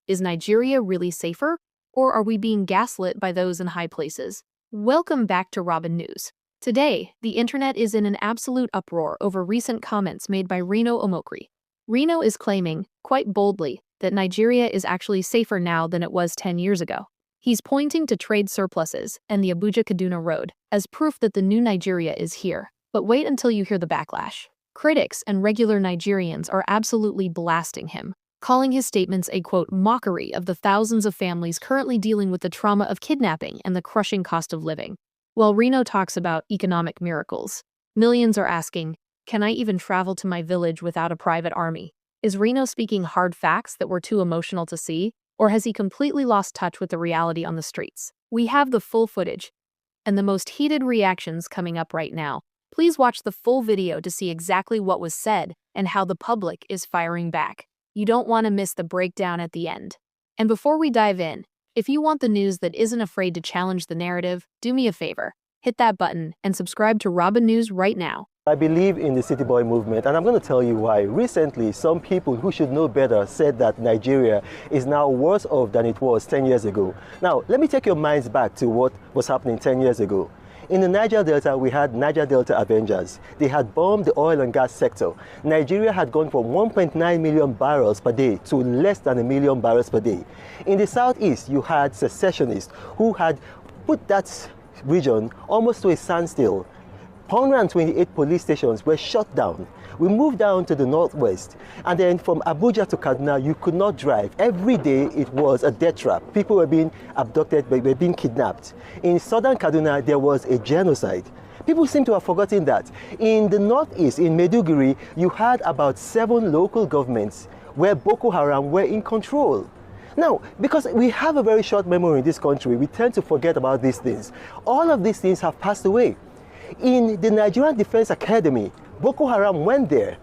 Is Nigeria really safer? Or are we being gaslit by those in high places? Welcome back to RobinNewz. Today, the internet is in an absolute uproar over recent comments made by Reno Omokri. Reno is claiming, quite boldly, that Nigeria is actually safer now than it was 10 years ago. He's pointing to trade surpluses and the Abuja-Kaduna road as proof that the new Nigeria is here. But wait until you hear the backlash. Critics and regular Nigerians are absolutely blasting him, calling his statements a, quote, mockery of the thousands of families currently dealing with the trauma of kidnapping and the crushing cost of living. While Reno talks about economic miracles, millions are asking, can I even travel to my village without a private army? Is Reno speaking hard facts that were too emotional to see? Or has he completely lost touch with the reality on the streets? We have the full footage and the most heated reactions coming up right now. Please watch the full video to see exactly what was said and how the public is firing back. You don't want to miss the breakdown at the end. And before we dive in, if you want the news that isn't afraid to challenge the narrative, do me a favor. Hit that button and subscribe to RobinNewz right now. I believe in the City Boy movement, and I'm going to tell you why. Recently, some people who should know better said that Nigeria is now worse off than it was 10 years ago. Now, let me take your minds back to what was happening 10 years ago. In the Niger Delta, we had Niger Delta Avengers. They had bombed the oil and gas sector. Nigeria had gone from 1.9 million barrels per day to less than 1 million barrels per day. In the southeast, you had secessionists who had put that region almost to a standstill. 128 police stations were shut down. We moved down to the northwest, and then from Abuja to Kaduna, you could not drive. Every day it was a death trap. People were being abducted, they were being kidnapped. In southern Kaduna, there was a genocide. People seem to have forgotten that. In the northeast, in Maiduguri, you had about 7 local governments where Boko Haram were in control. Now, because we have a very short memory in this country, we tend to forget about these things. All of these things have passed away. In the Nigerian Defense Academy, Boko Haram went there.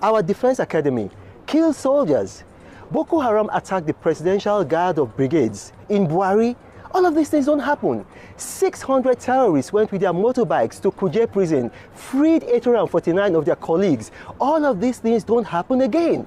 Our Defense Academy killed soldiers. Boko Haram attacked the Presidential Guard of Brigades in Buhari. All of these things don't happen. 600 terrorists went with their motorbikes to Kuje prison, freed 849 of their colleagues. All of these things don't happen again.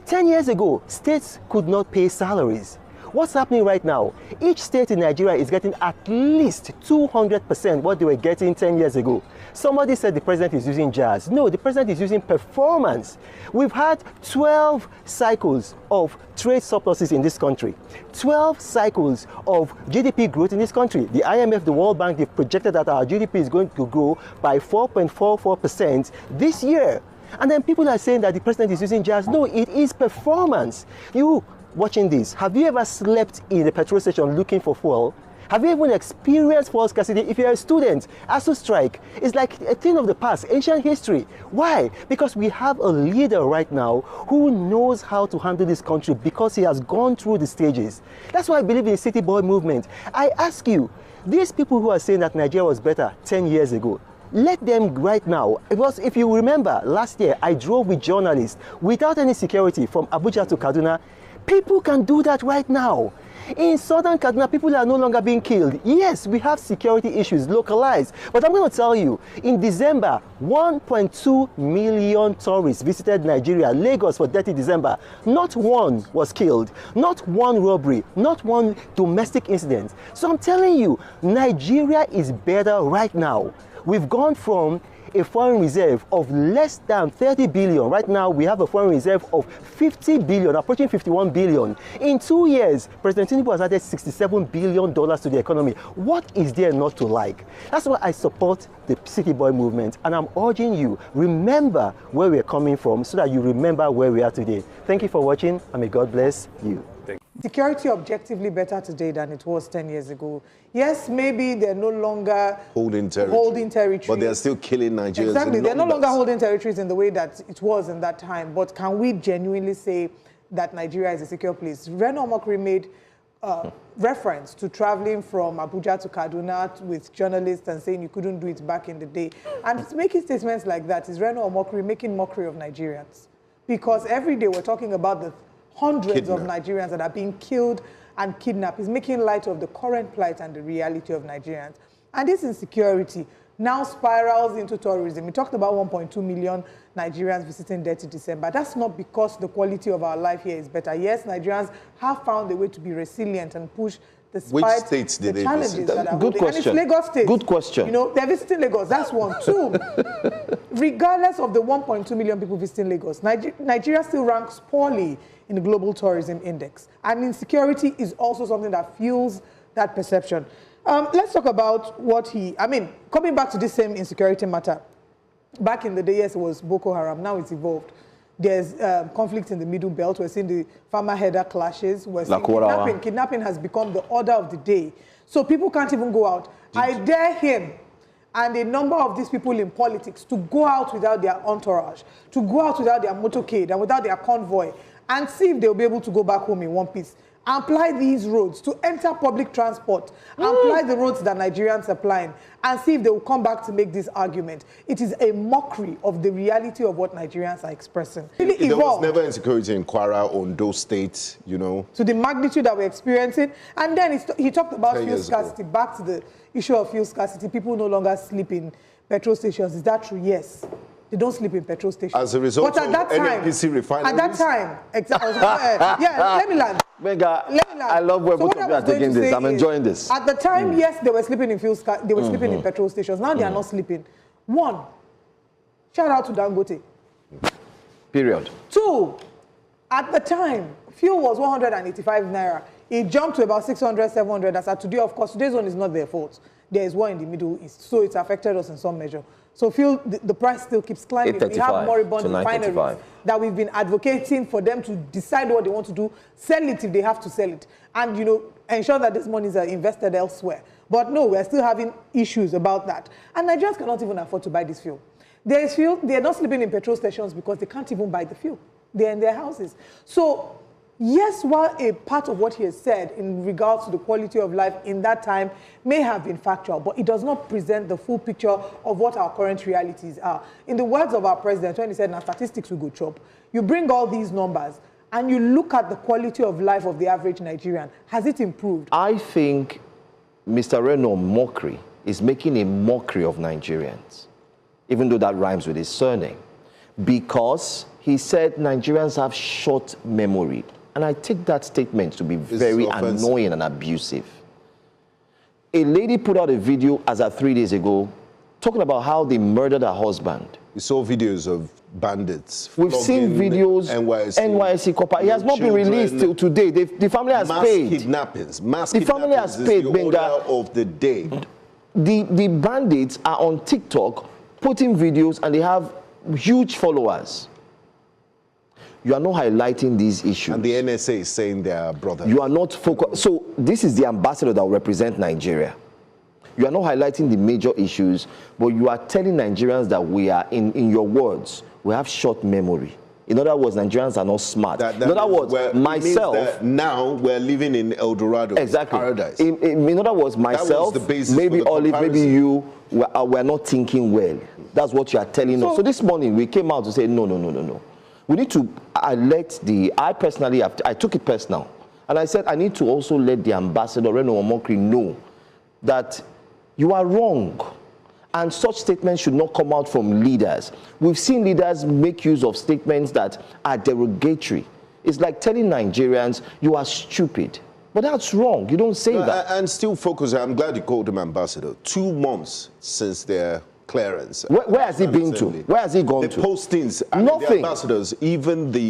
10 years ago, states could not pay salaries. What's happening right now? Each state in Nigeria is getting at least 200% what they were getting 10 years ago. Somebody said the president is using jazz. No, the president is using performance. We've had 12 cycles of trade surpluses in this country. 12 cycles of GDP growth in this country. The IMF, the World Bank, they've projected that our GDP is going to grow by 4.44% this year. And then people are saying that the president is using jazz. No, it is performance. You watching this, have you ever slept in a petrol station looking for fuel? Have you even experienced fuel scarcity? If you're a student, ASU strike is like a thing of the past, ancient history. Why? Because we have a leader right now who knows how to handle this country because he has gone through the stages. That's why I believe in the City Boy movement. I ask you, these people who are saying that Nigeria was better 10 years ago, let them right now. Because if you remember, last year I drove with journalists without any security from Abuja to Kaduna. People can do that right now. In southern Kaduna, people are no longer being killed. Yes, we have security issues localized. But I'm going to tell you, in December, 1.2 million tourists visited Nigeria, Lagos for Dirty December. Not one was killed, not one robbery, not one domestic incident. So I'm telling you, Nigeria is better right now. We've gone from a foreign reserve of less than 30 billion. Right now, we have a foreign reserve of 50 billion, approaching 51 billion. In 2 years, President Tinubu has added $67 billion to the economy. What is there not to like? That's why I support the City Boy movement, and I'm urging you, remember where we're coming from so that you remember where we are today. Thank you for watching, and may God bless you. Security objectively better today than it was 10 years ago. Yes, maybe they're no longer holding territory. But they're still killing Nigerians. Exactly, they're no longer holding territories in the way that it was in that time. But can we genuinely say that Nigeria is a secure place? Reno Omokri made reference to traveling from Abuja to Kaduna with journalists and saying you couldn't do it back in the day. And making statements like that is Reno Omokri making mockery of Nigerians. Because every day we're talking about the hundreds of Nigerians that are being killed and kidnapped. Is making light of the current plight and the reality of Nigerians. And this insecurity, now spirals into tourism. We talked about 1.2 million Nigerians visiting there to December. That's not because the quality of our life here is better. Yes, Nigerians have found a way to be resilient and push despite Which states did they visit? Good question. And it's Lagos State. Good question. You know, they're visiting Lagos. That's one. Two, regardless of the 1.2 million people visiting Lagos, Nigeria still ranks poorly in the Global Tourism Index. And insecurity is also something that fuels that perception. Let's talk about coming back to this same insecurity matter. Back in the day, yes, it was Boko Haram. Now it's evolved. There's conflict in the Middle Belt. We're seeing the farmer-header clashes. We're seeing kidnapping. Kidnapping has become the order of the day. So people can't even go out. I dare him and a number of these people in politics to go out without their entourage, to go out without their motorcade and without their convoy, and see if they'll be able to go back home in one piece. Apply these roads to enter public transport, apply the roads that Nigerians are applying, and see if they will come back to make this argument. It is a mockery of the reality of what Nigerians are expressing. Really there was never insecurity in Kwara, Ondo states, you know. To the magnitude that we're experiencing. And then he talked about fuel scarcity. Back to the issue of fuel scarcity. People no longer sleep in petrol stations. Is that true? Yes. They don't sleep in petrol stations. As a result of NNPC refineries? At that time, exactly. Yeah, let me land. Mega, I love where both of you are taking this. I'm enjoying this. At the time, yes, they were sleeping in they were sleeping in petrol stations. Now they are not sleeping. One, shout out to Dangote. Period. Two, at the time, fuel was 185 naira. It jumped to about 600, 700. As at today, of course, today's one is not their fault. There is war in the Middle East, so it's affected us in some measure. So fuel, the price still keeps climbing. We have moribund refineries that we've been advocating for them to decide what they want to do, sell it if they have to sell it, and ensure that these monies are invested elsewhere. But no, we're still having issues about that. And Nigerians cannot even afford to buy this fuel. There is fuel, they're not sleeping in petrol stations because they can't even buy the fuel. They're in their houses. So yes, while a part of what he has said in regards to the quality of life in that time may have been factual, but it does not present the full picture of what our current realities are. In the words of our president, when he said, now statistics will go chop, you bring all these numbers and you look at the quality of life of the average Nigerian. Has it improved? I think Mr. Reno Omokri is making a mockery of Nigerians, even though that rhymes with his surname, because he said Nigerians have short memory. And I take that statement to be very annoying and abusive. A lady put out a video as of 3 days ago talking about how they murdered her husband. We saw videos of bandits. We've seen videos, NYSC copper. It has not been released till today. The family has paid. Mass kidnappings. The family has paid, the order of the day. The bandits are on TikTok putting videos and they have huge followers. You are not highlighting these issues. And the NSA is saying they are brothers. You are not focused. So this is the ambassador that will represent Nigeria. You are not highlighting the major issues, but you are telling Nigerians that we are, in your words, we have short memory. In other words, Nigerians are not smart. In other words, myself... Now we're living in El Dorado, paradise. In other words, myself, maybe Olive, maybe you, we're not thinking well. That's what you are telling us. So this morning, we came out to say, no. We need to I personally, I took it personal. And I said, I need to also let the ambassador, Reno Omokri, know that you are wrong. And such statements should not come out from leaders. We've seen leaders make use of statements that are derogatory. It's like telling Nigerians, you are stupid. But that's wrong. You don't say that. And still focus, I'm glad you called him ambassador. 2 months since their clearance. Where has he been to? Where has he gone to? The postings, nothing. the ambassadors, even the